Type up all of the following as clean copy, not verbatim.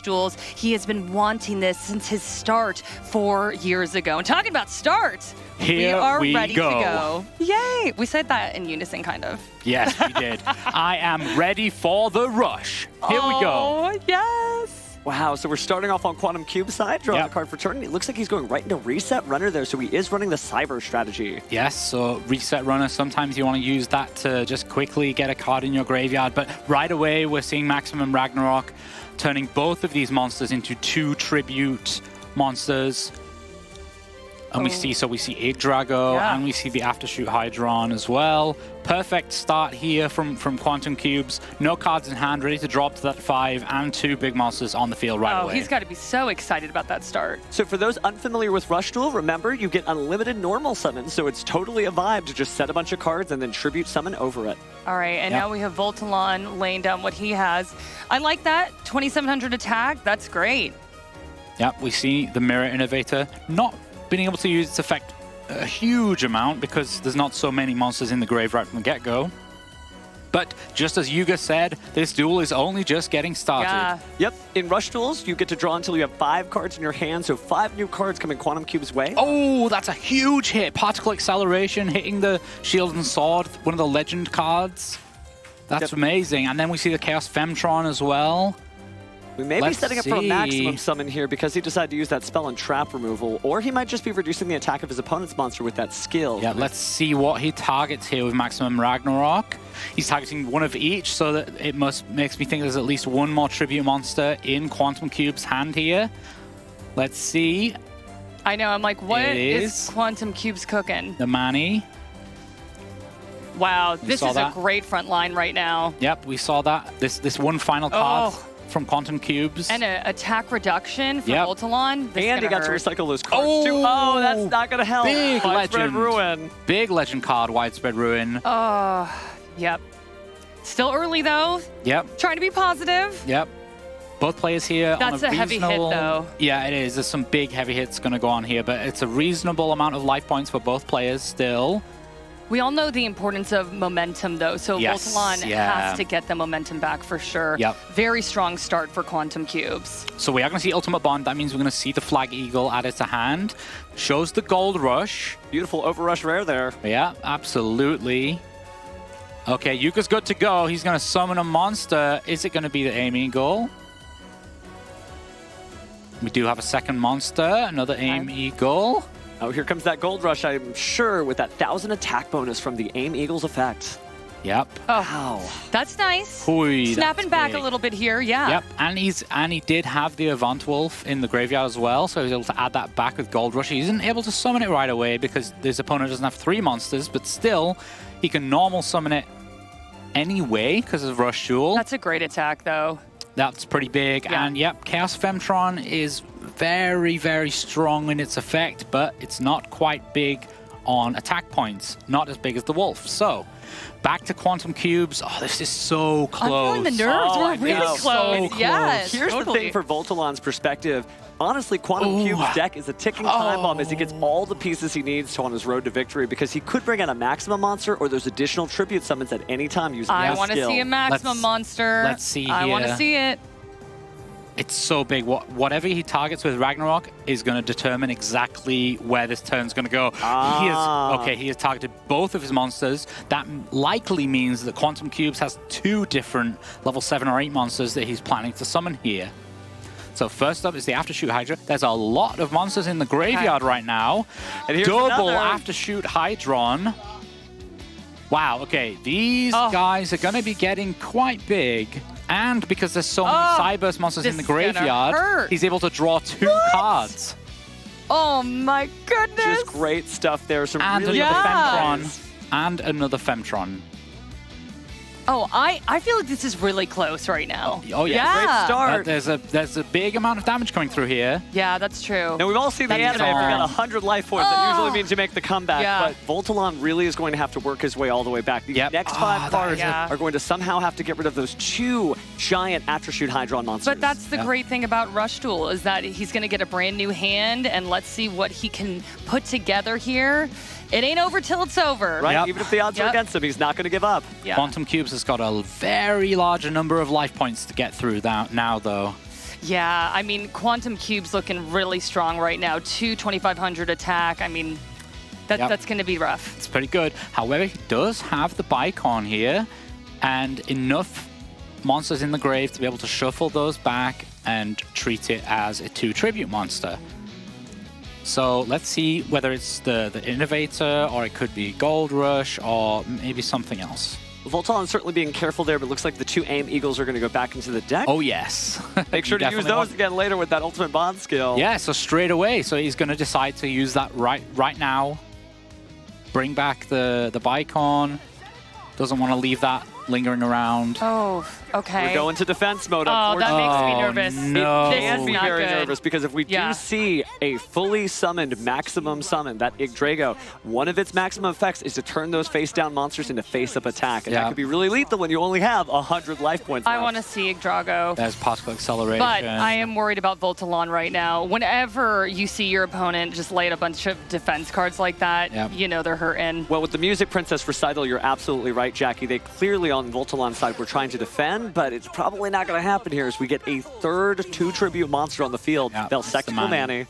Duels. He has been wanting this since his start 4 years ago. And talking about start, we are ready to go. Yay! We said that in unison, kind of. Yes, we did. I am ready for the rush. Here we go. Oh, yes! Wow, so we're starting off on QuantumCubes side, drawing a card for turn. It looks like he's going right into Reset Runner there, so he is running the Cyber strategy. Yes, so Reset Runner, sometimes you want to use that to just quickly get a card in your graveyard, but right away we're seeing Maximum Ragnarok turning both of these monsters into 2 tribute monsters. And we see Yggdrago, and we see the Aftershoot Hydron as well. Perfect start here from QuantumCubes. No cards in hand, ready to drop to that 5, and 2 big monsters on the field right away. Oh, he's got to be so excited about that start. So for those unfamiliar with Rush Duel, remember, you get unlimited normal summons, so it's totally a vibe to just set a bunch of cards and then tribute summon over it. All right, and now we have Voltalon laying down what he has. I like that. 2,700 attack, that's great. Yep, we see the Mirror Innovator not being able to use its effect a huge amount because there's not so many monsters in the grave right from the get-go. But just as Yuga said, this duel is only just getting started. Yeah. Yep, in Rush Duels, you get to draw until you have 5 cards in your hand, so 5 new cards coming QuantumCubes' way. Oh, that's a huge hit. Particle Acceleration hitting the Shield and Sword, one of the Legend cards. That's amazing. And then we see the Chaos Femtron as well. We may be setting up for a maximum summon here because he decided to use that spell and trap removal, or he might just be reducing the attack of his opponent's monster with that skill. Yeah, let's see what he targets here with Maximum Ragnarok. He's targeting one of each, so that it makes me think there's at least one more tribute monster in QuantumCube's hand here. Let's see. I know, I'm like, what is QuantumCubes cooking? The Manny. Wow, this is a great front line right now. Yep, we saw that. This one final card from QuantumCubes. And an attack reduction for Voltalon. And he got to recycle those cards too. Oh, that's not going to help. Big Widespread Ruin. Big legend card, Widespread Ruin. Yep. Still early though. Yep. Trying to be positive. Yep. Both players here. That's a heavy hit though. Yeah, it is. There's some big heavy hits going to go on here, but it's a reasonable amount of life points for both players still. We all know the importance of momentum, though, so Voltalon has to get the momentum back for sure. Yep. Very strong start for QuantumCubes. So we are going to see Ultimate Bond. That means we're going to see the Flag Eagle added to hand. Shows the Gold Rush. Beautiful Overrush rare there. Yeah, absolutely. Okay, Yuka's good to go. He's going to summon a monster. Is it going to be the Aim Eagle? We do have a second monster, another Aim Eagle. Oh, here comes that Gold Rush, I'm sure, with that 1,000 attack bonus from the Aim Eagle's effect. Yep. Oh, wow. That's nice. Oy, snapping back a little bit here, Yep, and he did have the Avant Wolf in the graveyard as well, so he was able to add that back with Gold Rush. He isn't able to summon it right away because his opponent doesn't have 3 monsters, but still, he can normal summon it anyway because of Rush Duel. That's a great attack, though. That's pretty big, and yep, Chaos Femtron is very, very strong in its effect, but it's not quite big on attack points, not as big as the Wolf. So, back to QuantumCubes. Oh, this is so close. I'm feeling the nerves. We're really close. So close. Yes, Here's the thing for Voltalon's perspective. Honestly, QuantumCube's deck is a ticking time bomb as he gets all the pieces he needs on his road to victory because he could bring out a maximum monster or there's additional tribute summons at any time using that skill. I want to see a maximum monster. Let's see here. I want to see it. It's so big. Whatever he targets with Ragnarok is going to determine exactly where this turn's going to go. He has targeted both of his monsters. That likely means that QuantumCubes has 2 different level 7 or 8 monsters that he's planning to summon here. So first up is the Aftershoot Hydra. There's a lot of monsters in the graveyard right now. And here's double Aftershoot Hydron. Wow, okay. These guys are going to be getting quite big. And because there's so many Cyberburst monsters in the graveyard, he's able to draw 2 cards. Oh my goodness. Just great stuff there. Some and really another Femtron. And another Femtron. Oh, I feel like this is really close right now. Oh yeah, great start. There's a big amount of damage coming through here. Yeah, that's true. Now we've all seen the anime. If you got 100 life points, that usually means you make the comeback. But Voltalon really is going to have to work his way all the way back. The next 5 cards are going to somehow have to get rid of those 2 giant Aftershoot Hydron monsters. But that's the great thing about Rush Duel is that he's going to get a brand new hand, and let's see what he can put together here. It ain't over till it's over. Right, even if the odds are against him, he's not going to give up. QuantumCubes has got a very large number of life points to get through now, though. Yeah, I mean, QuantumCubes looking really strong right now. 2,2500 attack. I mean, that's going to be rough. It's pretty good. However, he does have the Bicon here and enough monsters in the grave to be able to shuffle those back and treat it as a 2 tribute monster. So let's see whether it's the Innovator, or it could be Gold Rush, or maybe something else. Voltalon certainly being careful there, but it looks like the 2 Aim Eagles are going to go back into the deck. Oh, yes. Make sure to use those again later with that Ultimate Bond skill. Yeah, so straight away. So he's going to decide to use that right now. Bring back the Bicon. Doesn't want to leave that lingering around. Oh, okay. We're going to defense mode. Oh, that makes me nervous. No. It can be very nervous, because if we do see a fully summoned maximum summon, that Yggdrago, one of its maximum effects is to turn those face-down monsters into face-up attack. And that could be really lethal when you only have 100 life points left. I want to see Yggdrago. There's possible acceleration. But I am worried about Voltalon right now. Whenever you see your opponent just lay a bunch of defense cards like that, you know they're hurting. Well, with the Music Princess recital, you're absolutely right, Jackie. They clearly, on Voltalon's side, were trying to defend, but it's probably not going to happen here as we get a third 2 tribute monster on the field. They'll second Manny.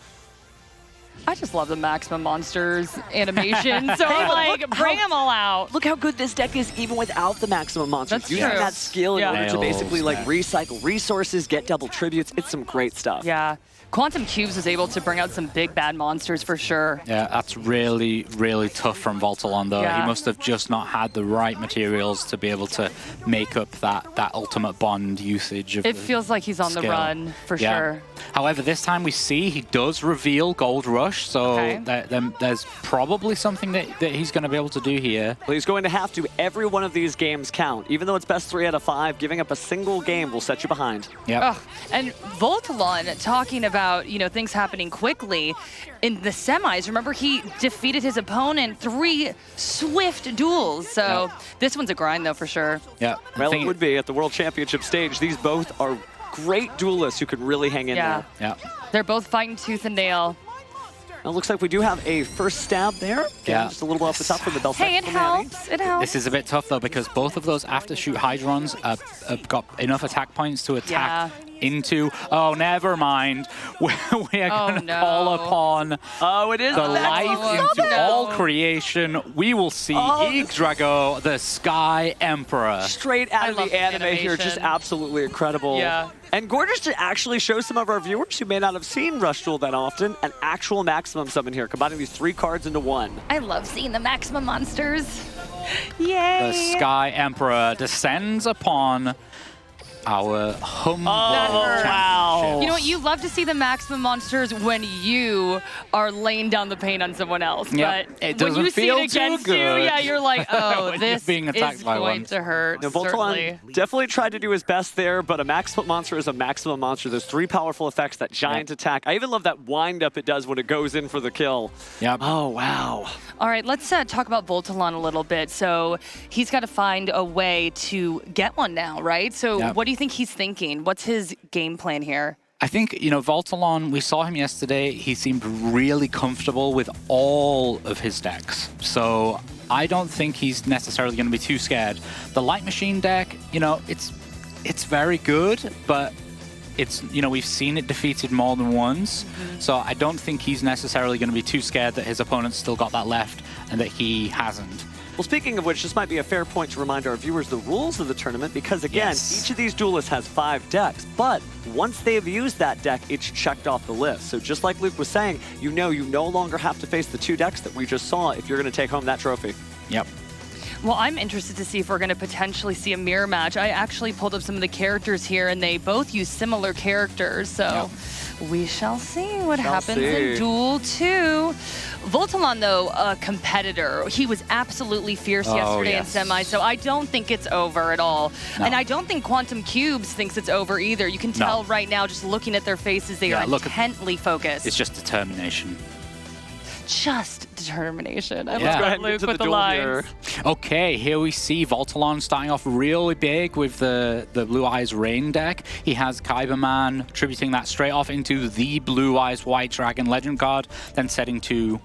I just love the maximum monsters animation, so like, bring them all out. Look how good this deck is even without the maximum monsters. That's Using true. that skill in order to basically like recycle resources, get double tributes. It's some great stuff. Yeah. QuantumCubes was able to bring out some big bad monsters for sure. Yeah, that's really, really tough from Voltalon though. He must have just not had the right materials to be able to make up that ultimate bond usage of It feels like he's on the run for sure. However, this time we see he does reveal Gold Rush, so there's probably something that he's going to be able to do here. Well, he's going to have to. Every one of these games count. Even though it's best 3 out of 5, giving up a single game will set you behind. Yeah. And Voltalon talking about, you know, things happening quickly in the semis. Remember, he defeated his opponent 3 swift duels. So this one's a grind though for sure. Yeah. Well, it would be at the World Championship stage. These both are great duelists who could really hang in there. Yeah. They're both fighting tooth and nail. It looks like we do have a first stab there. Just a little bit off the top from the bell. Hey, it helps. It helps. This is a bit tough though, because both of those aftershoot Hydrons have got enough attack points to attack into. Oh, never mind. We are going to call upon the life into all creation. We will see Yggdrago, the Sky Emperor. Straight out of the anime here, just absolutely incredible. Yeah. And gorgeous to actually show some of our viewers who may not have seen Rush Duel that often, an actual maximum summon here, combining these 3 cards into 1. I love seeing the maximum monsters. Yay! The Sky Emperor descends upon our humble championship. You know what? You love to see the maximum monsters when you are laying down the pain on someone else. But it when you feel see it against too you, good. you're like, oh, this being attacked is by going one. to hurt. Now, Voltalon definitely tried to do his best there, but a maximum monster is a maximum monster. There's 3 powerful effects, that giant attack. I even love that wind-up it does when it goes in for the kill. Yep. Oh, wow. All right, let's talk about Voltalon a little bit. So he's got to find a way to get one now, right? So what do you think he's thinking? What's his game plan here? I think, you know, Voltalon, we saw him yesterday. He seemed really comfortable with all of his decks. So I don't think he's necessarily going to be too scared. The Light Machine deck, you know, it's very good, but it's, you know, we've seen it defeated more than once. So I don't think he's necessarily going to be too scared that his opponent's still got that left and that he hasn't. Well, speaking of which, this might be a fair point to remind our viewers the rules of the tournament, because again, each of these duelists has 5 decks, but once they've used that deck, it's checked off the list. So just like Luke was saying, you know you no longer have to face the 2 decks that we just saw if you're going to take home that trophy. Yep. Well, I'm interested to see if we're going to potentially see a mirror match. I actually pulled up some of the characters here, and they both use similar characters, so we shall see what happens in Duel 2. Voltalon, though, a competitor. He was absolutely fierce yesterday in semi, so I don't think it's over at all. And I don't think QuantumCubes thinks it's over either. You can tell right now, just looking at their faces, they are intently focused. It's just determination. Just determination. I Let's go ahead love Luke into with the the duel lines. here. Okay, here we see Voltalon starting off really big with the Blue Eyes Rain deck. He has Kyberman tributing that straight off into the Blue Eyes White Dragon Legend card, then setting to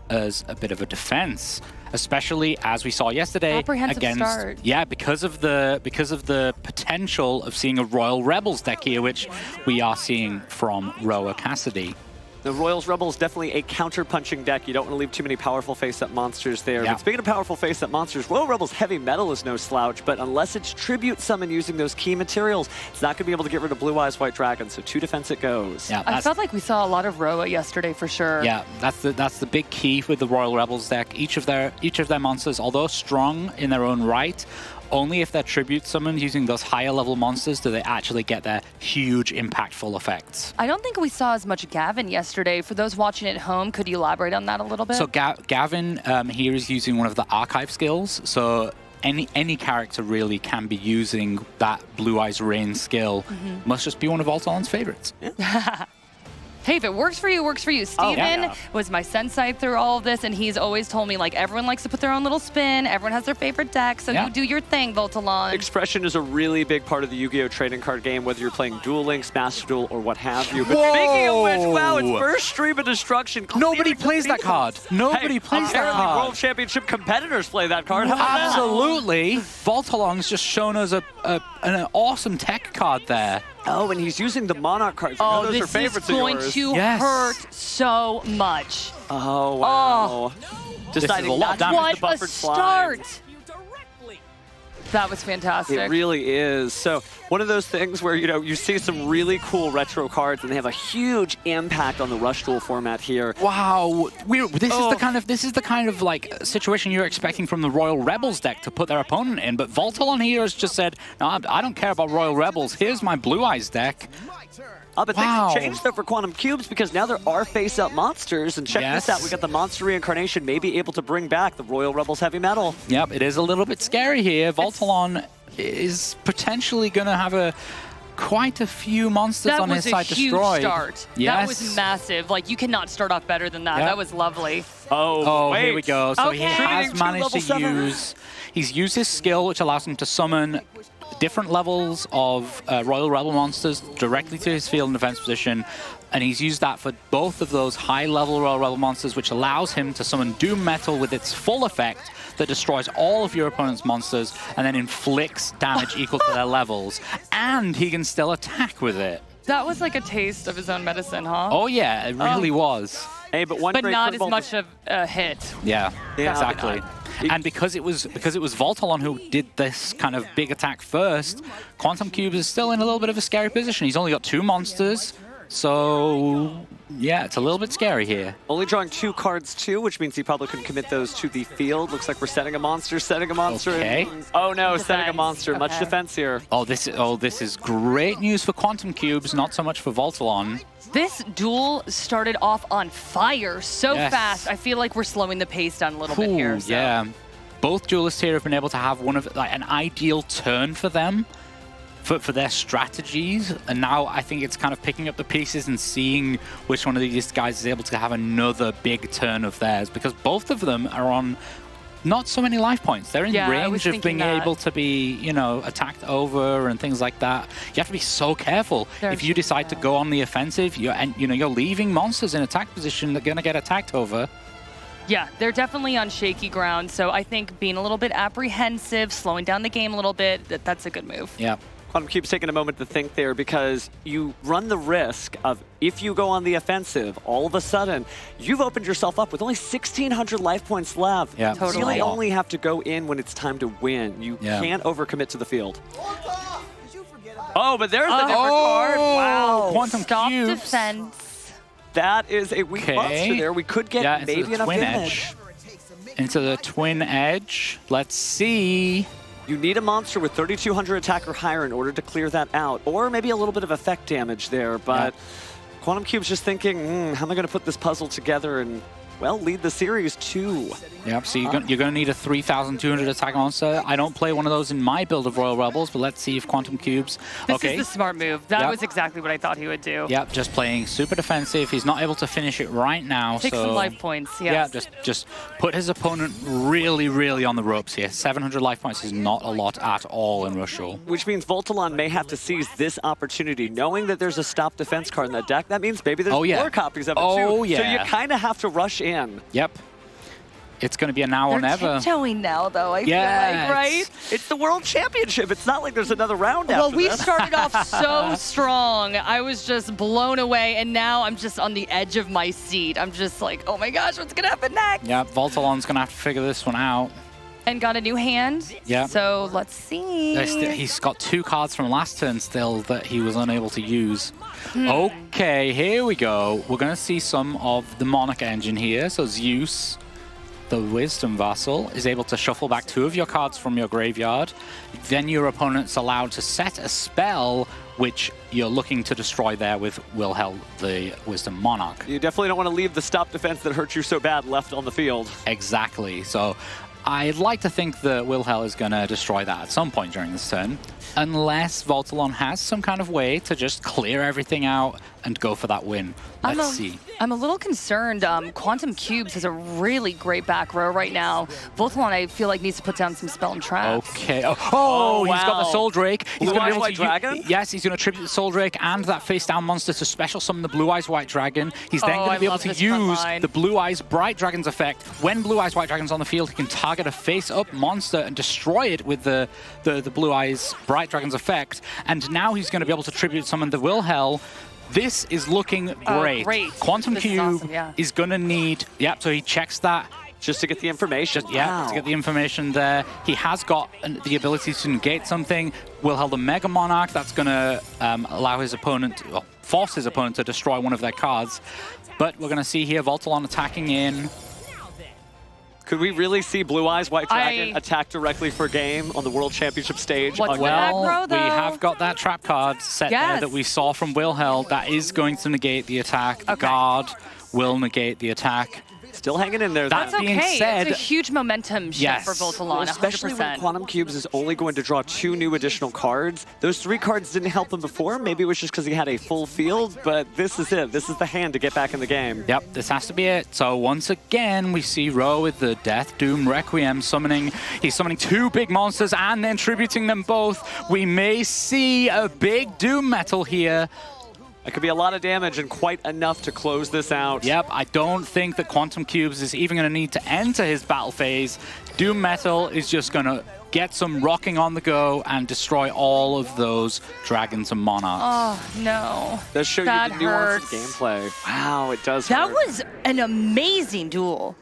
as a bit of a defense. especially as we saw yesterday Apprehensive start. Yeah, because of the potential of seeing a Royal Rebels deck here, which we are seeing from Roa Cassidy. The Royals Rebels definitely a counter-punching deck. You don't want to leave too many powerful face-up monsters there. Yeah. But speaking of powerful face-up monsters, Royal Rebels Heavy Metal is no slouch, but unless it's Tribute Summon using those key materials, it's not going to be able to get rid of Blue Eyes White Dragon, so 2 defense it goes. Yeah, I felt like we saw a lot of Roa yesterday for sure. Yeah, that's the big key with the Royal Rebels deck. Each of their monsters, although strong in their own right, only if they're tribute summoned using those higher level monsters do they actually get their huge impactful effects. I don't think we saw as much Gavin yesterday. For those watching at home, could you elaborate on that a little bit? So Gavin here is using one of the archive skills. So any character really can be using that Blue Eyes Rain skill. Must just be one of Voltalon's favorites. Yeah. Hey, if it works for you, it works for you. Steven was my sensei through all of this, and he's always told me, like, everyone likes to put their own little spin. Everyone has their favorite deck, so you do your thing, Voltalon. Expression is a really big part of the Yu-Gi-Oh! Trading card game, whether you're playing Duel Links, Master Duel, or what have you. But speaking of which, wow, it's first stream of destruction. Nobody plays that card. Nobody plays that card. World Championship competitors play that card. How about that? Absolutely. Voltalon's just shown us an awesome tech card there. Oh, and he's using the Monarch cards. Oh, those this are favorites is going of yours. to hurt so much. Oh, wow. Deciding not to use the buffered slide. That was fantastic. It really is. So one of those things where, you know, you see some really cool retro cards and they have a huge impact on the Rush Duel format here. Wow. This is the kind of like situation you're expecting from the Royal Rebels deck to put their opponent in, but Voltalon here has just said, no, I don't care about Royal Rebels. Here's my Blue Eyes deck. But things have changed though for QuantumCubes because now there are face-up monsters, and check this out, we got the monster reincarnation maybe able to bring back the Royal Rebels Heavy Metal. Yep, it is a little bit scary here. Voltalon is potentially going to have quite a few monsters on his side destroyed. That was a huge start. Yes. That was massive. Like, you cannot start off better than that. That was lovely. Oh, here we go. So he has managed to he's used his skill, which allows him to summon different levels of Royal Rebel monsters directly to his field and defense position, and he's used that for both of those high-level Royal Rebel monsters, which allows him to summon Doom Metal with its full effect that destroys all of your opponent's monsters and then inflicts damage equal to their levels, and he can still attack with it. That was like a taste of his own medicine, huh? Oh yeah, it really was. Hey, but not as much of a hit. Yeah, exactly. And because it was Voltalon who did this kind of big attack first, QuantumCubes is still in a little bit of a scary position. He's only got 2 monsters, so yeah, it's a little bit scary here. Only drawing 2 cards too, which means he probably couldn't commit those to the field. Looks like we're setting a monster. Okay. Oh no, setting a monster. Much defense here. Oh, this is great news for QuantumCubes, not so much for Voltalon. This duel started off on fire so fast. I feel like we're slowing the pace down a little bit here. So. Yeah, both duelists here have been able to have an ideal turn for them, for their strategies, and now I think it's kind of picking up the pieces and seeing which one of these guys is able to have another big turn of theirs, because both of them are on not so many life points. They're in range of being able to be, you know, attacked over and things like that. You have to be so careful. If you decide to go on the offensive, you're leaving monsters in attack position that are going to get attacked over. Yeah, they're definitely on shaky ground, so I think being a little bit apprehensive, slowing down the game a little bit, that's a good move. Yeah. QuantumCubes taking a moment to think there, because you run the risk of, if you go on the offensive, all of a sudden, you've opened yourself up with only 1,600 life points left. Yeah, totally. You really only have to go in when it's time to win. You can't overcommit to the field. Oh, but there's a different card. Wow. QuantumCubes. Stop defense. That is a weak monster there. We could get maybe enough damage. Into the Twin Edge. Let's see. You need a monster with 3,200 attack or higher in order to clear that out, or maybe a little bit of effect damage there, but QuantumCube's just thinking, how am I going to put this puzzle together and, well, lead the series too? Yep, so you're going to need a 3,200 attack monster. I don't play one of those in my build of Royal Rebels, but let's see if QuantumCubes... This is the smart move. That was exactly what I thought he would do. Yep, just playing super defensive. He's not able to finish it right now. Take some life points, Yeah, just put his opponent really, really on the ropes here. 700 life points is not a lot at all in Rush Duel. Which means Voltalon may have to seize this opportunity. Knowing that there's a stop defense card in that deck, that means maybe there's more copies of it too. So you kind of have to rush in. Yep. It's going to be a now or never. They're tiptoeing now, though, I feel like, right? It's the World Championship. It's not like there's another round after Well, we this. started off so strong. I was just blown away, and now I'm just on the edge of my seat. I'm just like, oh my gosh, what's going to happen next? Yeah, Voltalon's going to have to figure this one out. And got a new hand. Yeah. So let's see. He's got 2 cards from last turn still that he was unable to use. Okay, here we go. We're going to see some of the Monarch engine here. So Zeus, the Wisdom Vassal, is able to shuffle back 2 of your cards from your graveyard. Then your opponent's allowed to set a spell which you're looking to destroy there with Wilhelm, the Wisdom Monarch. You definitely don't want to leave the stop defense that hurt you so bad left on the field. Exactly. So I'd like to think that Wilhelm is going to destroy that at some point during this turn, unless Voltalon has some kind of way to just clear everything out and go for that win. Let's see. I'm a little concerned. QuantumCubes has a really great back row right now. Voltalon, I feel like, needs to put down some spell and traps. Okay. Oh, he's got the Soul Drake. He's Blue Eyes White Dragon? Yes, he's going to tribute the Soul Drake and that face-down monster to special summon the Blue Eyes White Dragon. He's then going to be able to use the Blue Eyes Bright Dragon's effect. When Blue Eyes White Dragon's on the field, he can target a face-up monster and destroy it with the Blue Eyes Bright Dragon's effect. And now he's going to be able to tribute summon the Wilhelm. This is looking great. QuantumCube is going to need... Yep, so he checks that. Just to get the information. To get the information there. He has got the ability to negate something. Wilhelm the Mega Monarch. That's going to allow his opponent... Well, force his opponent to destroy one of their cards. But we're going to see here Voltalon attacking in. Could we really see Blue Eyes White Dragon attack directly for game on the World Championship stage? What's well, we have got that trap card set there that we saw from Wilhelm. That is going to negate the attack. The guard will negate the attack. Still hanging in there. That's being said, it's a huge momentum shift for Voltalon, especially 100%. when QuantumCubes is only going to draw 2 new additional cards. Those 3 cards didn't help him before. Maybe it was just because he had a full field, but this is it. This is the hand to get back in the game. Yep, this has to be it. So once again, we see Ro with the Death Doom Requiem summoning. He's summoning 2 big monsters and then tributing them both. We may see a big Doom Metal here. It could be a lot of damage and quite enough to close this out. Yep, I don't think that QuantumCubes is even going to need to enter his battle phase. Doom Metal is just going to get some rocking on the go and destroy all of those dragons and monarchs. Oh, no. Does show you the nuance of gameplay. Wow, it does That was an amazing duel.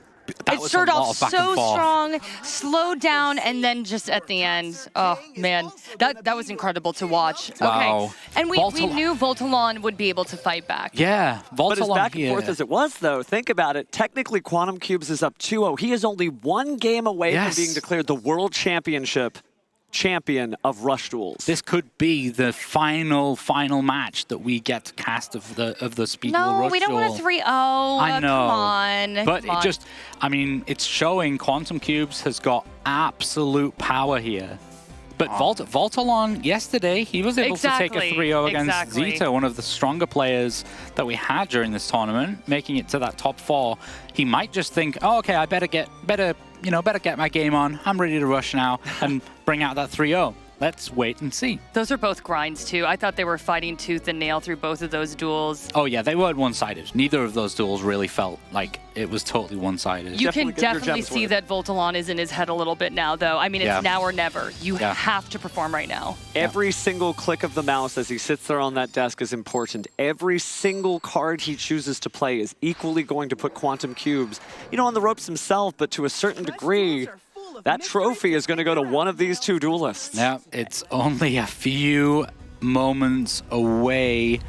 It started off so strong, slowed down, and then just at the end, oh man, that was incredible to watch. Wow. Okay, and we knew Voltalon would be able to fight back. Yeah, Voltalon. But as back and forth as it was, though, think about it. Technically, QuantumCubes is up 2-0. He is only 1 game away from being declared the World Championship champion of Rush Duels. This could be the final match that we get to cast of the Speed Duel Rush Duel. No, we don't want a 3-0. I know. Come on. But it just, I mean, it's showing QuantumCubes has got absolute power here. But Voltalon, yesterday, he was able to take a 3-0 against Zeta, one of the stronger players that we had during this tournament, making it to that top 4. He might just think, oh, okay, I better get my game on. I'm ready to rush now and bring out that 3-0. Let's wait and see. Those are both grinds, too. I thought they were fighting tooth and nail through both of those duels. Oh, yeah, they weren't one-sided. Neither of those duels really felt like it was totally one-sided. You can definitely see that Voltalon is in his head a little bit now, though. I mean, it's now or never. You have to perform right now. Every single click of the mouse as he sits there on that desk is important. Every single card he chooses to play is equally going to put QuantumCubes, on the ropes himself, but to a certain degree, that trophy is going to go to one of these 2 duelists. Yeah, it's only a few moments away,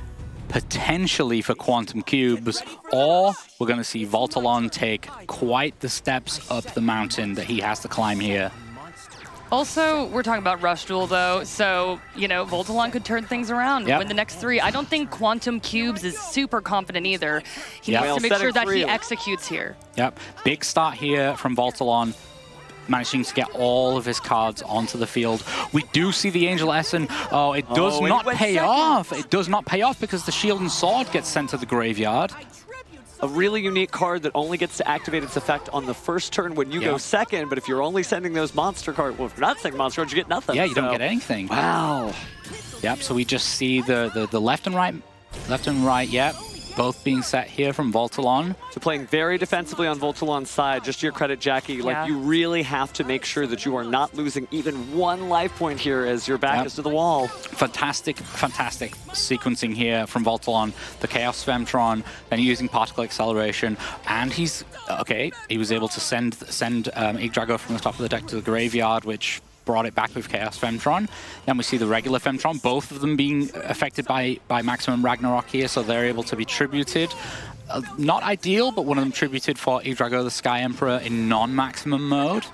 potentially, for QuantumCubes, or we're going to see Voltalon take quite the steps up the mountain that he has to climb here. Also, we're talking about Rush Duel, though, so, Voltalon could turn things around and win the next 3. I don't think QuantumCubes is super confident either. He needs to make sure that he executes here. Yep, big start here from Voltalon, managing to get all of his cards onto the field. We do see the Angel Essen. Oh, it does not pay off. It does not pay off because the Shield and Sword gets sent to the graveyard. A really unique card that only gets to activate its effect on the first turn when you go second, but if you're only sending those monster cards, well, if you're not sending monster cards, you get nothing. Yeah, you don't get anything. Wow. Yep, so we just see the left and right, yep. both being set here from Voltalon. So playing very defensively on Voltalon's side, just to your credit, Jackie, like you really have to make sure that you are not losing even one life point here as your back is to the wall. Fantastic sequencing here from Voltalon. The Chaos Femtron, then using particle acceleration, and he's, he was able to send Yggdrago from the top of the deck to the graveyard, which brought it back with Chaos Femtron. Then we see the regular Femtron, both of them being affected by Maximum Ragnarok here, so they're able to be tributed. Not ideal, but one of them tributed for Yggdrago, the Sky Emperor, in non-maximum mode.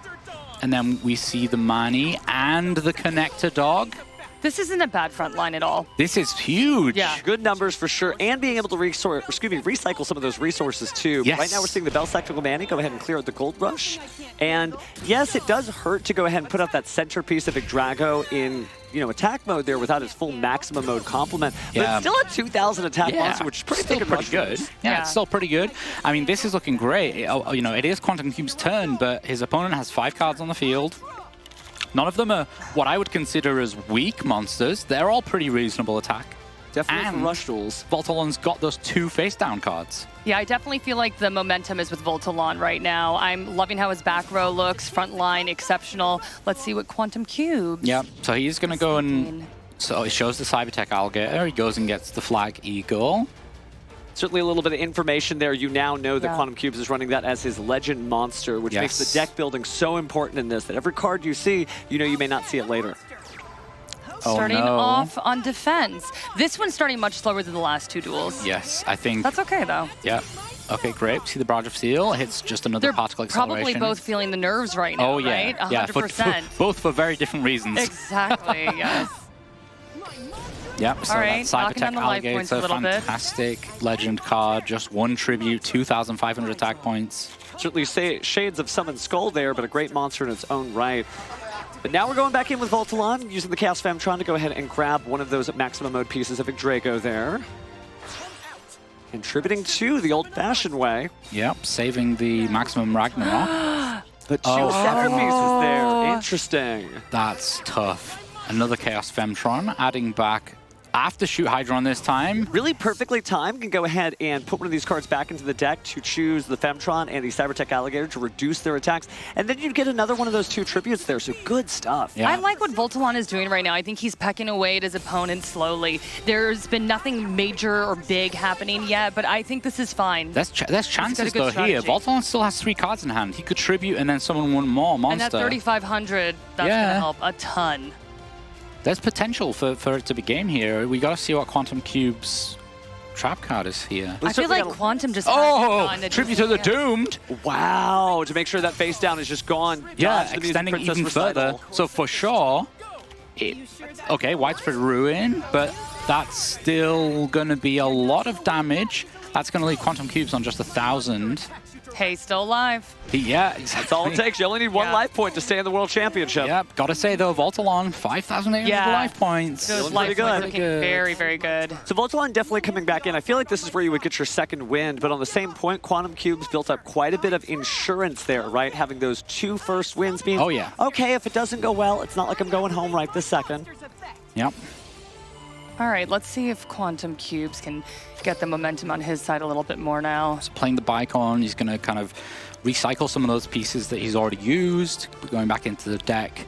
And then we see the Mani and the Connector Dog. This isn't a bad front line at all. This is huge. Yeah. Good numbers for sure, and being able to recycle some of those resources too. Yes. Right now we're seeing the Bell Sector Mani go ahead and clear out the Gold Rush. And yes, it does hurt to go ahead and put up that centerpiece of Yggdrago in attack mode there without its full maximum mode complement. But it's still a 2,000 attack monster, which is pretty good. Yeah, it's still pretty good. I mean, this is looking great. It is QuantumCubes' turn, but his opponent has 5 cards on the field. None of them are what I would consider as weak monsters. They're all pretty reasonable attack. Definitely for rush duels. Voltalon's got those 2 face-down cards. Yeah, I definitely feel like the momentum is with Voltalon right now. I'm loving how his back row looks, front line exceptional. Let's see what QuantumCubes. Yeah, so he's going to go and... So he shows the Cybertech Alligator. He goes and gets the Flag Eagle. Certainly a little bit of information there. You now know that QuantumCubes is running that as his legend monster, which makes the deck building so important in this, that every card you see, you may not see it later. Starting off on defense. This one's starting much slower than the last 2 duels. Yes, I think... That's okay, though. Yeah. Okay, great. See the Barrage of Steel. Hits just another particle acceleration. Probably both feeling the nerves right now, right? 100%. Both for very different reasons. Exactly, yes. Yep, so that Cybertech Alligator, fantastic legend card. Just 1 tribute, 2,500 attack points. Certainly shades of Summon Skull there, but a great monster in its own right. But now we're going back in with Voltalon, using the Chaos Femtron to go ahead and grab one of those maximum mode pieces of Yggdrago there. Contributing to the old-fashioned way. Yep, saving the maximum Ragnarok. But 2 centerpieces there. Interesting. That's tough. Another Chaos Femtron, adding back after Shoot Hydron this time. Really perfectly timed. Can go ahead and put one of these cards back into the deck to choose the Femtron and the Cybertech Alligator to reduce their attacks. And then you'd get another one of those 2 tributes there, so good stuff. Yeah. I like what Voltalon is doing right now. I think he's pecking away at his opponent slowly. There's been nothing major or big happening yet, but I think this is fine. There's chances though here. Voltalon still has 3 cards in hand. He could tribute and then summon one more monster. And that 3,500, that's going to help a ton. There's potential for it to be game here. We got to see what QuantumCubes' trap card is here. I feel like Quantum just tribute to the Doomed. Wow, to make sure that face down is just gone. Yeah, extending even further. So for sure, Widespread Ruin, but that's still going to be a lot of damage. That's going to leave QuantumCubes on just 1,000. Hey, still alive. Yeah, exactly. That's all it takes. You only need 1 life point to stay in the World Championship. Yep, gotta say though, Voltalon, 5,800 life points. Those life points looking very, very good. So Voltalon definitely coming back in. I feel like this is where you would get your second wind, but on the same point, QuantumCubes built up quite a bit of insurance there, right? Having those 2 first wins being, okay, if it doesn't go well, it's not like I'm going home right this second. Yep. All right, let's see if QuantumCubes can get the momentum on his side a little bit more now. He's playing the bike on. He's going to kind of recycle some of those pieces that he's already used, going back into the deck.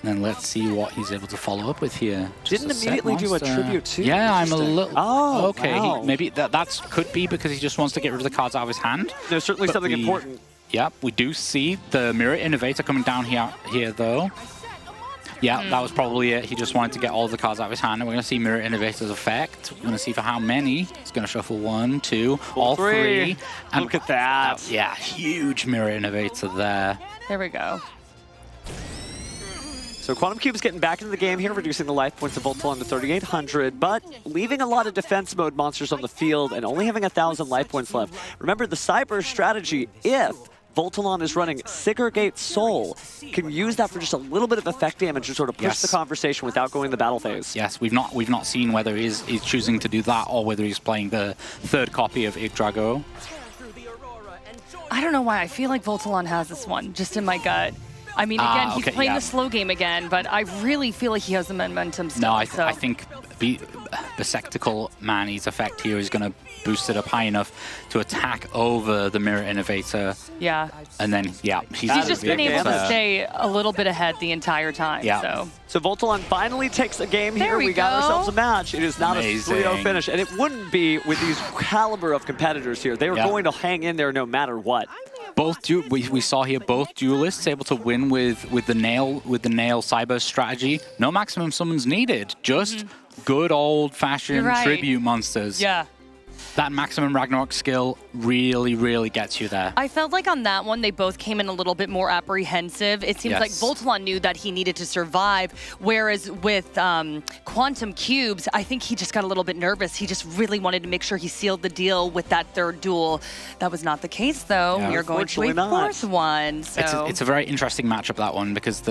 And then let's see what he's able to follow up with here. Didn't immediately do a tribute too. Yeah, I'm a little... Oh, okay. Wow. Maybe that could be because he just wants to get rid of the cards out of his hand. There's certainly something important. Yep, we do see the Mirror Innovator coming down here though. Yeah, that was probably it. He just wanted to get all of the cards out of his hand. And we're going to see Mirror Innovator's effect. We're going to see for how many. He's going to shuffle 1, 2, all 3. And look at that. Yeah, huge Mirror Innovator there. There we go. So QuantumCubes getting back into the game here, reducing the life points of Voltalon to 3,800, but leaving a lot of defense mode monsters on the field and only having 1,000 life points left. Remember, the Cyber strategy, if Voltalon is running Sigurgate Soul, can use that for just a little bit of effect damage to sort of push the conversation without going the battle phase. Yes, we've not seen whether he's choosing to do that or whether he's playing the 3rd copy of Yggdrago. I don't know why. I feel like Voltalon has this one, just in my gut. I mean, again, he's playing the slow game again, but I really feel like he has the momentum still. No, I think Besectical Manny's effect here is going to boost it up high enough to attack over the Mirror Innovator. Yeah. And then, yeah, he's just been able to stay a little bit ahead the entire time. Yeah. So Voltalon finally takes a game here. We got ourselves a match. It is not Amazing. a 3-0 finish, and it wouldn't be with these caliber of competitors here. They were going to hang in there no matter what. Both we saw here both duelists able to win with the nail cyber strategy. No maximum summons needed, just good old-fashioned tribute monsters. Yeah. That maximum Ragnarok skill really, really gets you there. I felt like on that one, they both came in a little bit more apprehensive. It seems like Voltalon knew that he needed to survive, whereas with QuantumCubes, I think he just got a little bit nervous. He just really wanted to make sure he sealed the deal with that third duel. That was not the case, though. We are going to a fourth one. So. It's a very interesting matchup, that one, because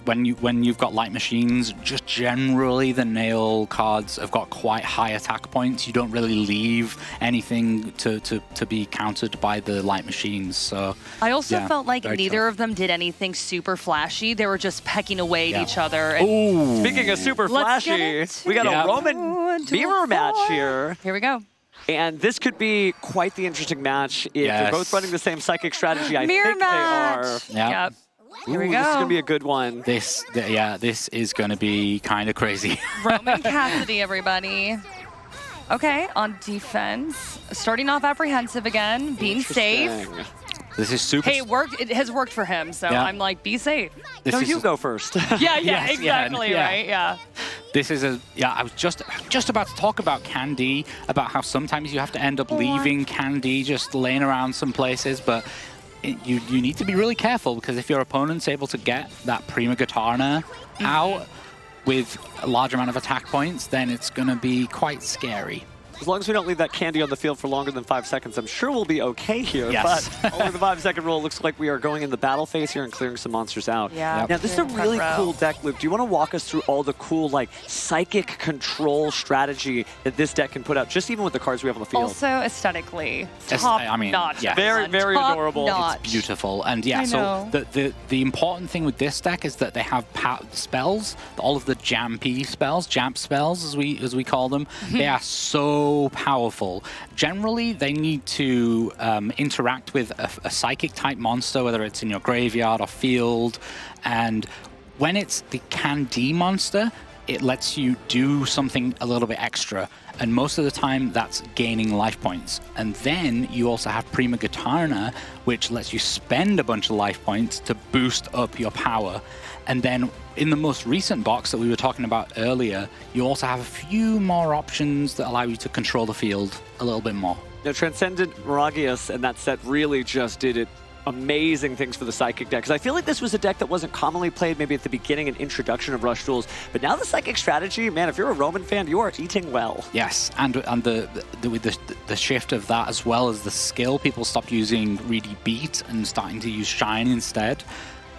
when you've got light machines, just generally the nail cards have got quite high attack points. You don't really leave anything to be countered by the light machines. So I also felt like neither of them did anything super flashy. They were just pecking away at each other. And speaking of super flashy, we got a Roman mirror match here. Here we go. And this could be quite the interesting match if they're both running the same psychic strategy. I think they are. Yep. Here we go. This is going to be a good one. This is going to be kind of crazy. Roman Cassidy, everybody. Okay, on defense, starting off apprehensive again, being safe. This is super. Hey, it has worked for him, so I'm like, be safe. No, you go first. Yeah, exactly, right, yeah. This is I was just about to talk about Candy, about how sometimes you have to end up leaving Candy just laying around some places, but you need to be really careful, because if your opponent's able to get that Prima Guitarna out with a large amount of attack points, then it's going to be quite scary. As long as we don't leave that Candy on the field for longer than 5 seconds, I'm sure we'll be okay here. Yes. But over the 5-second rule, it looks like we are going in the battle phase here and clearing some monsters out. Yeah. Now, this is a really cool deck, Luke. Do you want to walk us through all the cool, like, psychic control strategy that this deck can put out, just even with the cards we have on the field? Also, aesthetically, top-notch. Very, very adorable. It's beautiful. And so the important thing with this deck is that they have spells, all of the Jamp spells, as we call them. They are so powerful. Generally, they need to interact with a psychic type monster, whether it's in your graveyard or field. And when it's the Candy monster, it lets you do something a little bit extra. And most of the time, that's gaining life points. And then you also have Prima Guitarna, which lets you spend a bunch of life points to boost up your power. And then in the most recent box that we were talking about earlier, you also have a few more options that allow you to control the field a little bit more. Now, Transcendent Miragius and that set really just did it. Amazing things for the Psychic deck. Because I feel like this was a deck that wasn't commonly played maybe at the beginning and introduction of Rush Duels. But now the Psychic strategy, man, if you're a Roman fan, you are eating well. Yes, and with the shift of that, as well as the skill, people stopped using Reedy Beat and starting to use Shine instead.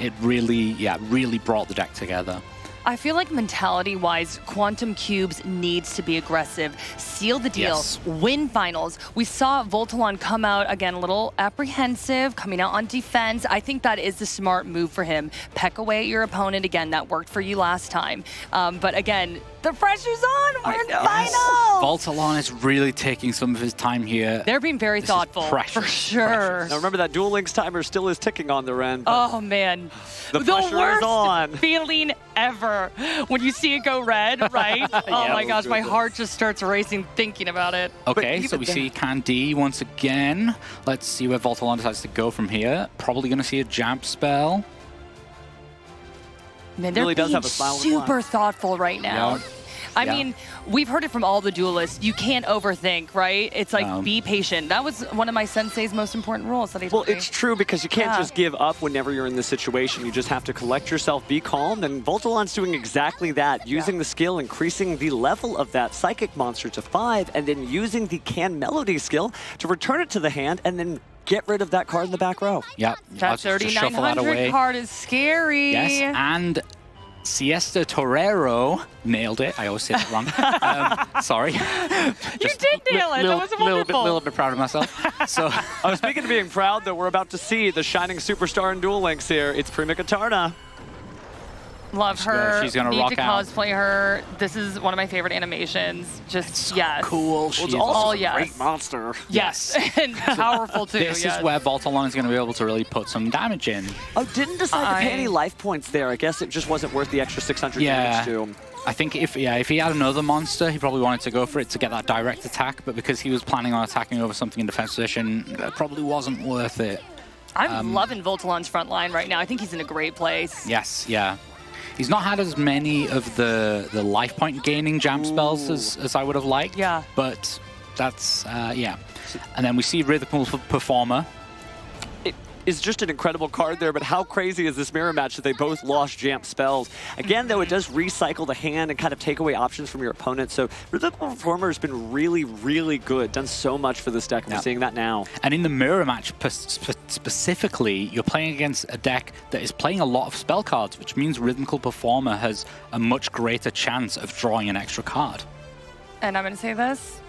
It really brought the deck together. I feel like mentality-wise, QuantumCubes needs to be aggressive, seal the deal, win finals. We saw Voltalon come out, again, a little apprehensive, coming out on defense. I think that is the smart move for him. Peck away at your opponent. Again, that worked for you last time. But again, the pressure's on. We're in finals. Voltalon is really taking some of his time here. They're being very thoughtful, for sure. Now remember that Duel Links timer still is ticking on their end. Oh, man. The pressure is on. Feeling ever when you see it go red, right? Oh my gosh, my heart just starts racing thinking about it. Okay, so we see Candy once again. Let's see where Voltalon decides to go from here. Probably going to see a Jamp spell. Man, they're being super thoughtful right now. I mean, we've heard it from all the duelists. You can't overthink, right? It's like, be patient. That was one of my sensei's most important rules that he told me. Well, it's true, because you can't just give up whenever you're in this situation. You just have to collect yourself, be calm, and Voltalon's doing exactly that, using the skill, increasing the level of that Psychic monster to 5, and then using the Can Melody skill to return it to the hand, and then get rid of that card in the back row. Yep. That 3,900 card is scary. Yes, and Siesta Torero nailed it. I always say that wrong. Sorry. You did nail it. That was wonderful. Little bit proud of myself. So, speaking of being proud, though, we're about to see the shining superstar in Duel Links here. It's Prima Guitarna. Love her. She's gonna Need rock to out. cosplay her. This is one of my favorite animations. Just So yes. cool. Well, She's it's also all a yes. great monster. Yes, and powerful too. This yes. is where Voltalon is going to be able to really put some damage in. Oh, didn't decide to pay any life points there. I guess it just wasn't worth the extra 600 damage to him. I think if he had another monster, he probably wanted to go for it to get that direct attack, but because he was planning on attacking over something in defense position, that probably wasn't worth it. I'm loving Voltalon's front line right now. I think he's in a great place. Yes, yeah. He's not had as many of the life point gaining jam spells as I would have liked. Yeah. But that's, yeah. And then we see Rhythmical Performer. It is just an incredible card there, but how crazy is this mirror match that they both lost jam spells? Again, though, it does recycle the hand and kind of take away options from your opponent. So Rhythmical Performer has been really, really good. Done so much for this deck, and we're seeing that now. And in the mirror match specifically, you're playing against a deck that is playing a lot of spell cards, which means Rhythmical Performer has a much greater chance of drawing an extra card. And I'm going to say this,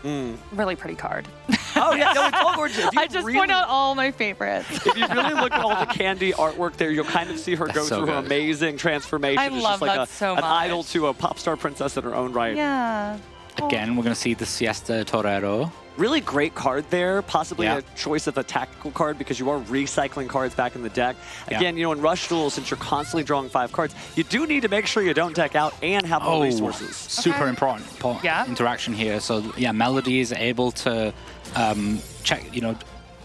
really pretty card. Oh, yeah, no, it's all gorgeous. I just point out all my favorites. If you really look at all the Candy artwork there, you'll kind of see her go through her amazing transformation. I love just like that so an much. idol to a pop star princess in her own right. Yeah. Again, we're going to see the Siesta Torero. Really great card there, possibly a choice of a tactical card because you are recycling cards back in the deck. Again, you know, in Rush Duel, since you're constantly drawing 5 cards, you do need to make sure you don't deck out and have more resources. Super important interaction here. So, yeah, Melody is able to check, you know,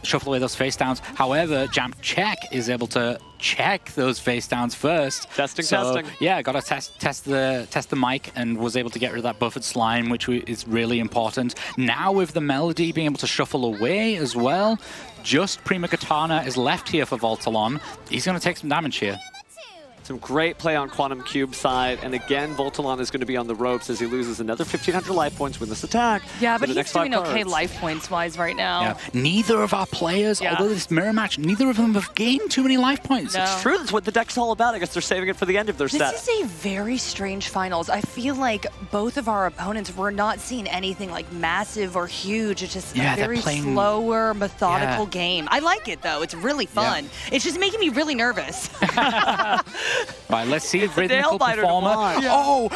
shuffle away those face downs. However, Jam Check is able to check those face downs first. Testing. Yeah, got to test the mic and was able to get rid of that buffered slime, which is really important. Now with the Melody being able to shuffle away as well, just Prima Katana is left here for Voltalon. He's going to take some damage here. Some great play on QuantumCube side, and again, Voltalon is going to be on the ropes as he loses another 1,500 life points with this attack. Yeah, but he's doing okay life points-wise right now. Yeah. Neither of our players, although this mirror match, neither of them have gained too many life points. No. It's true, that's what the deck's all about. I guess they're saving it for the end of their set. This is a very strange finals. I feel like both of our opponents were not seeing anything like massive or huge. It's just a very slower, methodical game. I like it, though. It's really fun. It's just making me really nervous. Right, let's see Rhythmical Performer. Oh,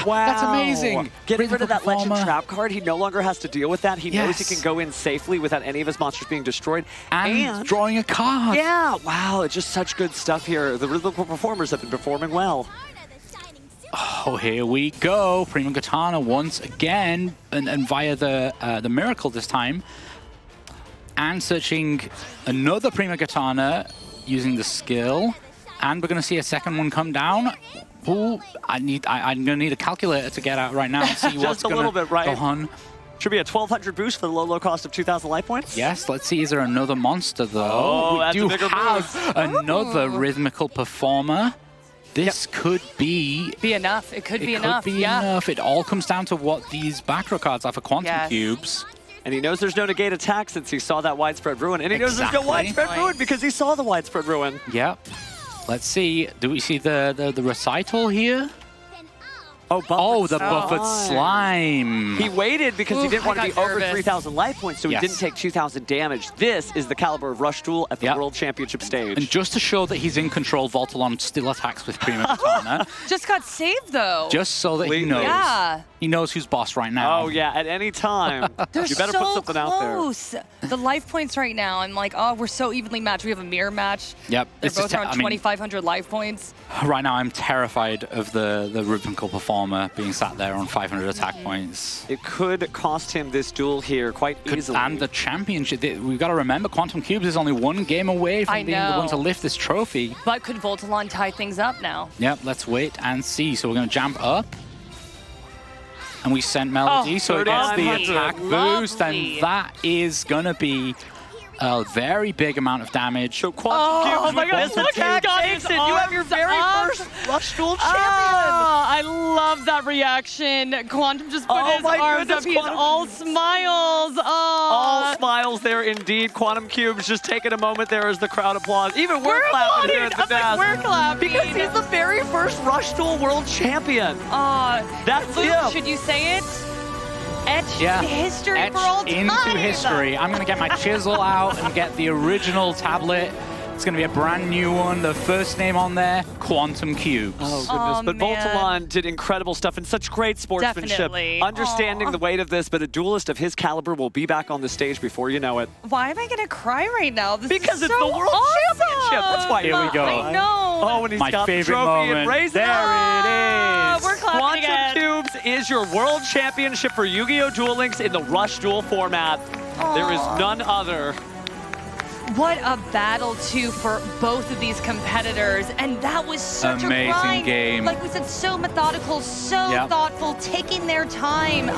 wow. That's amazing. Getting rid of that Legend Trap card, he no longer has to deal with that. He knows he can go in safely without any of his monsters being destroyed. And drawing a card. Yeah, wow, it's just such good stuff here. The Rhythmical Performers have been performing well. Oh, here we go. Prima Katana once again, and via the Miracle this time. And searching another Prima Katana using the skill. And we're going to see a second one come down. Ooh, I'm going to need a calculator to get out right now and see what's going to go on. Should be a 1,200 boost for the low cost of 2,000 life points. Yes, let's see. Is there another monster, though? Oh, we do have another Rhythmical Performer. This could be enough. It could be enough. It could be enough. It all comes down to what these back row cards are for QuantumCubes. And he knows there's no negate attack since he saw that Widespread Ruin. And he knows there's no Widespread Ruin because he saw the Widespread Ruin. Yep. Let's see. Do we see the recital here? Oh, the buffered slime. He waited because he didn't want to be over 3,000 life points, so he didn't take 2,000 damage. This is the caliber of Rush Duel at the World Championship stage. And just to show that he's in control, Voltalon still attacks with Prima Katana. Just got saved, though. Just so that he knows. Yeah. He knows who's boss right now. Oh, yeah, at any time. You better put something out there. The life points right now, I'm like, oh, we're so evenly matched. We have a mirror match. Yep. They're both around 2,500 life points. Right now, I'm terrified of the Rhythmical Performer being sat there on 500 attack points. It could cost him this duel here quite easily. And the championship. We've got to remember, QuantumCubes is only one game away from being the one to lift this trophy. But could Voltalon tie things up now? Yep, let's wait and see. So we're going to jump up. And we sent Melody, so it gets the attack boost, and that is going to be a very big amount of damage. So QuantumCubes my God, look, he's got his you have your very first Rush Duel champion! I love that reaction. Quantum just put his arms up. He's all smiles. All smiles there indeed. QuantumCubes just taking a moment there as the crowd applauds. Even we're clapping here at the desk. We're clapping. Because he's the very first Rush Duel world champion. That's him. Should you say it? Etched history Etched for all time. into history. I'm going to get my chisel out and get the original tablet It's going to be a brand new one. The first name on there, QuantumCubes. Oh, goodness. But Voltalon did incredible stuff and such great sportsmanship. Definitely. Understanding the weight of this, but a duelist of his caliber will be back on the stage before you know it. Why am I going to cry right now? This because is it's so the World Championship. That's why. Here we go. I know. Oh, and he's My got the favorite trophy moment. and raised There it is. We're clapping again. QuantumCubes is your World Championship for Yu-Gi-Oh! Duel Links in the Rush Duel format. There is none other. What a battle, too, for both of these competitors. And that was such amazing a grind. game. Like we said, so methodical, so thoughtful, taking their time.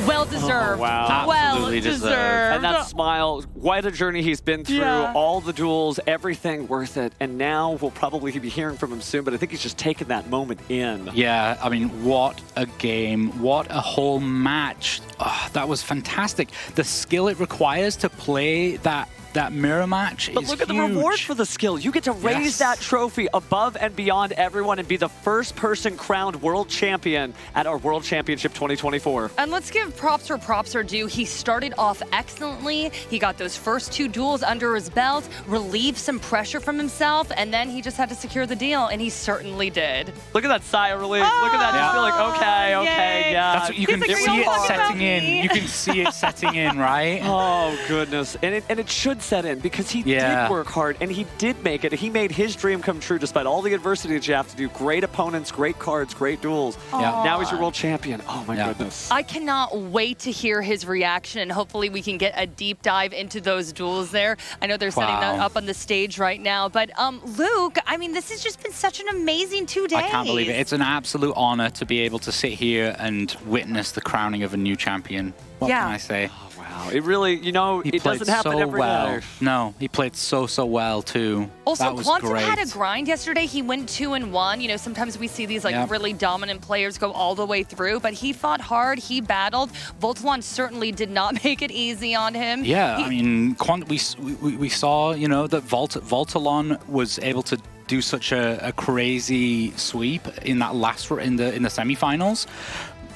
Well-deserved. Oh, wow. Absolutely deserved. And that smile, quite a journey he's been through, all the duels, everything worth it. And now we'll probably be hearing from him soon, but I think he's just taken that moment in. Yeah, I mean, what a game. What a whole match. Oh, that was fantastic. The skill it requires to play that mirror match But is look at the huge. reward for the skill. You get to raise that trophy above and beyond everyone and be the first person crowned world champion at our World Championship 2024. And let's give props where props are due. He started off excellently. He got those first 2 duels under his belt, relieved some pressure from himself, and then he just had to secure the deal, and he certainly did. Look at that sigh of relief. Look at that. Just feel like, okay, yeah. That's what you can like, see "Are you it talking about setting in. me?" You can see it setting in, right? Oh, goodness. And it should set in because he did work hard and he did make it. He made his dream come true despite all the adversity that you have to do. Great opponents, great cards, great duels. Now he's your world champion. Oh, my goodness. I cannot wait to hear his reaction, and hopefully we can get a deep dive into those duels there. I know they're setting that up on the stage right now. But, Luke, I mean, this has just been such an amazing 2 days. I can't believe it. It's an absolute honor to be able to sit here and witness the crowning of a new champion. What can I say? Oh, wow. It really, you know, it doesn't happen every day. No, he played so well, too. Also, that was Quantum great. had a grind yesterday. He went 2-1. You know, sometimes we see these like really dominant players go all the way through, but he fought hard. He battled. Voltalon certainly did not make it easy on him. Yeah, I mean, we saw, you know, that Voltalon was able to do such a crazy sweep in that last in the semifinals.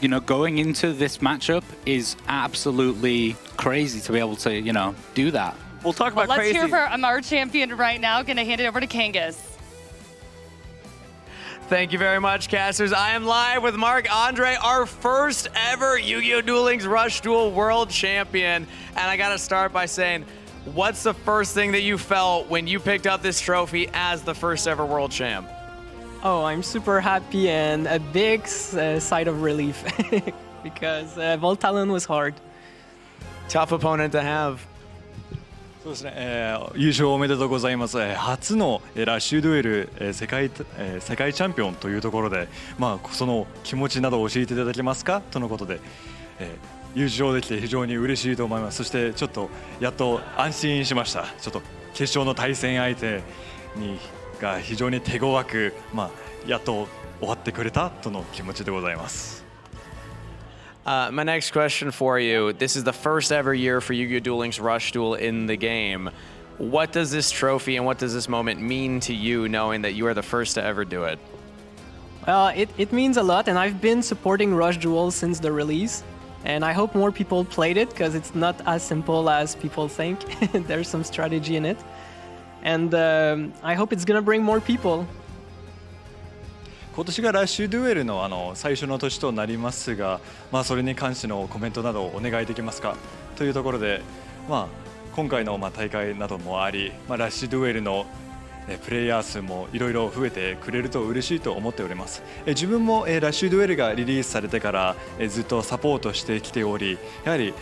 You know, going into this matchup is absolutely crazy to be able to, you know, do that. We'll talk about let's crazy. hear from our champion right now. Gonna hand it over to Kangas. Thank you very much, casters. I am live with Mark Andre, our first ever Yu-Gi-Oh! Duel Links Rush Duel World Champion. And I gotta start by saying, what's the first thing that you felt when you picked up this trophy as the first ever World Champ? Oh, I'm super happy and a big sigh of relief because Voltalon was hard. Tough opponent to have. そうですね、優勝おめでとうございます。初のラッシュデュエル、世界チャンピオンというところで、まあ、その気持ちなどを教えていただけますかとのことで、優勝できて非常に嬉しいと思います。そしてちょっとやっと安心しました。ちょっと決勝の対戦相手が非常に手強く、まあ、やっと終わってくれたとの気持ちでございます。My next question for you, this is the first ever year for Yu-Gi-Oh! Duel Links Rush Duel in the game. What does this trophy and what does this moment mean to you, knowing that you are the first to ever do it? Well, it means a lot, and I've been supporting Rush Duel since the release. And I hope more people played it, because it's not as simple as people think. There's some strategy in it. And I hope it's gonna bring more people. 今年がラッシュデュエルの最初の年となりますが、まあ、それに関してのコメントなどをお願いできますかというところで、まあ、今回の大会などもあり、まあ、ラッシュデュエルのプレイヤー数もいろいろ増えてくれると嬉しいと思っております。自分もラッシュデュエルがリリースされてからずっとサポートしてきており、やはり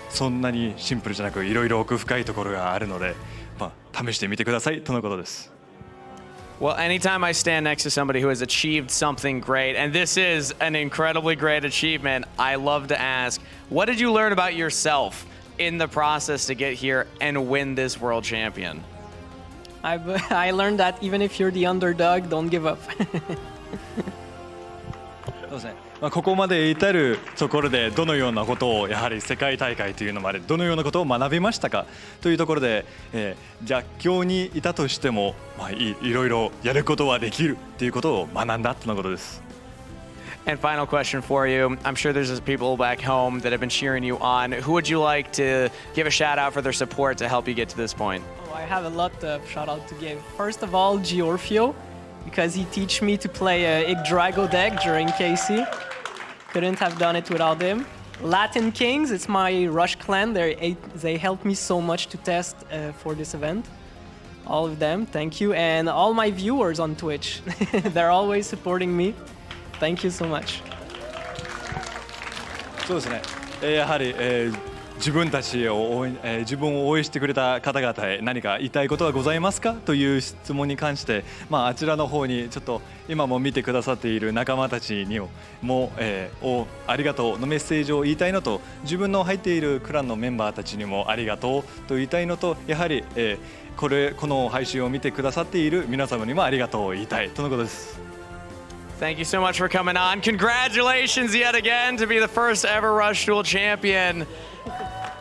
そんなにシンプルじゃなくいろいろ奥深いところがあるので、まあ、試してみてくださいとのことです。Well, anytime I stand next to somebody who has achieved something great, and this is an incredibly great achievement, I love to ask, what did you learn about yourself in the process to get here and win this world champion? I learned that even if you're the underdog, don't give up. そうですね。まあ、ここまで至るところでどのようなことをやはり世界大会というのまでどのようなことを学びましたかというところで、弱境にいたとしても、まあ、いろいろやることはできるということを学んだとのことです。And final question for you. I'm sure there's people back home that have been cheering you on. Who would you like to give a shout out for their support to help you get to this point? Oh, I have a lot of shout out to give. First of all, Giorfio, because he teach me to play a Yggdrago deck during KC. Couldn't have done it without him. Latin Kings, it's my Rush clan. They helped me so much to test for this event. All of them, thank you. And all my viewers on Twitch. They're always supporting me. Thank you so much. そうですね。やはり、自分たちを応援、自分を応援してくれた方々へ何か言いたいことはございますかという質問に関して、あちらの方にちょっと今も見てくださっている仲間たちにも、ありがとうのメッセージを言いたいのと、自分の入っているクランのメンバーたちにもありがとうと言いたいのと、やはり、この配信を見てくださっている皆様にもありがとうを言いたいとのことです。Thank you so much for coming on. Congratulations yet again to be the first ever Rush Duel champion.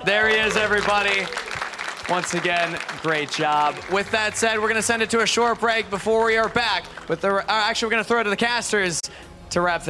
There he is, everybody. Once again, great job. With that said, we're going to send it to a short break before we are back. Actually, we're going to throw it to the casters to wrap things up.